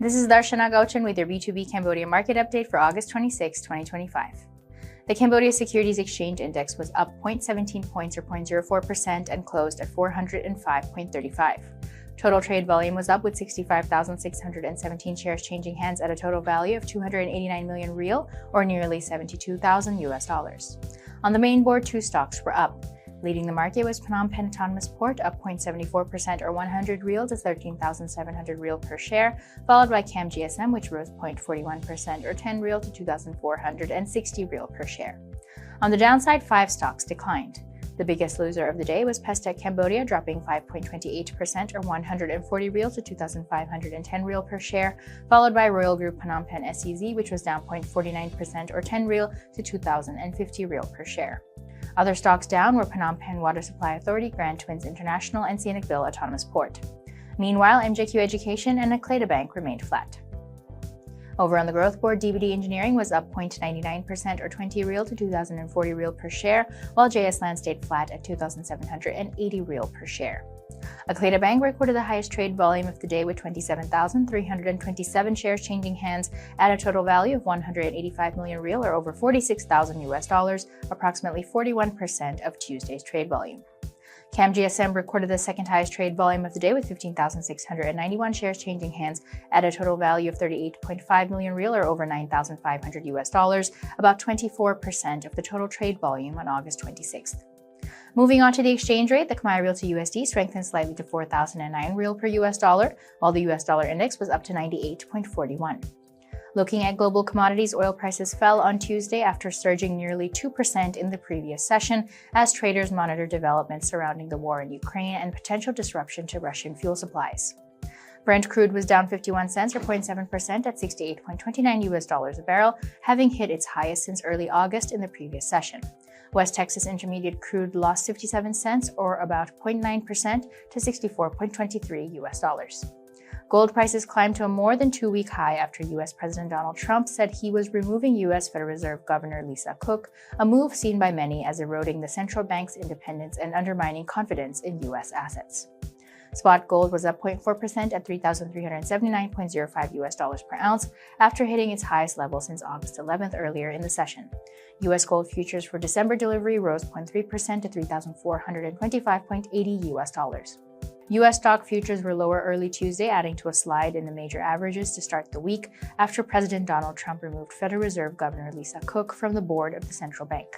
This is Darshana Gauchan with your B2B Cambodia Market update for August 26, 2025. The Cambodia Securities Exchange Index was up 0.17 points or 0.04% and closed at 405.35. Total trade volume was up with 65,617 shares changing hands at a total value of 289 million real or nearly $72,000. On the main board, two stocks were up. Leading the market was Phnom Penh Autonomous Port, up 0.74% or 100 real to 13,700 real per share, followed by Cam GSM, which rose 0.41% or 10 real to 2,460 real per share. On the downside, five stocks declined. The biggest loser of the day was Pestec Cambodia, dropping 5.28% or 140 real to 2,510 real per share, followed by Royal Group Phnom Penh SEZ, which was down 0.49% or 10 real to 2,050 real per share. Other stocks down were Phnom Penh Water Supply Authority, Grand Twins International, and Sihanoukville Autonomous Port. Meanwhile, MJQ Education and Akleda Bank remained flat. Over on the growth board, DBD Engineering was up 0.99% or 20 real to 2,040 real per share, while JS Land stayed flat at 2,780 real per share. Akleda Bank recorded the highest trade volume of the day with 27,327 shares changing hands at a total value of 185 million real or over $46,000, approximately 41% of Tuesday's trade volume. Cam GSM recorded the second highest trade volume of the day with 15,691 shares changing hands at a total value of 38.5 million real or over $9,500, about 24% of the total trade volume on August 26th. Moving on to the exchange rate, the Khmer Real to USD strengthened slightly to 4,009 real per US dollar, while the US dollar index was up to 98.41. Looking at global commodities, oil prices fell on Tuesday after surging nearly 2% in the previous session as traders monitor developments surrounding the war in Ukraine and potential disruption to Russian fuel supplies. Brent crude was down 51 cents or 0.7% at 68.29 US dollars a barrel, having hit its highest since early August in the previous session. West Texas Intermediate crude lost 57 cents or about 0.9% to 64.23 US dollars. Gold prices climbed to a more than two-week high after U.S. President Donald Trump said he was removing U.S. Federal Reserve Governor Lisa Cook, a move seen by many as eroding the central bank's independence and undermining confidence in U.S. assets. Spot gold was up 0.4% at $3,379.05 US dollars per ounce after hitting its highest level since August 11th earlier in the session. U.S. gold futures for December delivery rose 0.3% to $3,425.80 US dollars. U.S. stock futures were lower early Tuesday, adding to a slide in the major averages to start the week after President Donald Trump removed Federal Reserve Governor Lisa Cook from the board of the central bank.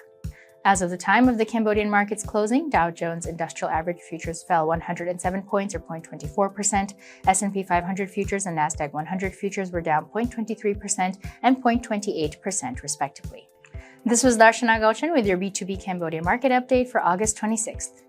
As of the time of the Cambodian market's closing, Dow Jones Industrial Average futures fell 107 points or 0.24%, S&P 500 futures and Nasdaq 100 futures were down 0.23% and 0.28% respectively. This was Darshana Gauchan with your B2B Cambodia Market update for August 26th.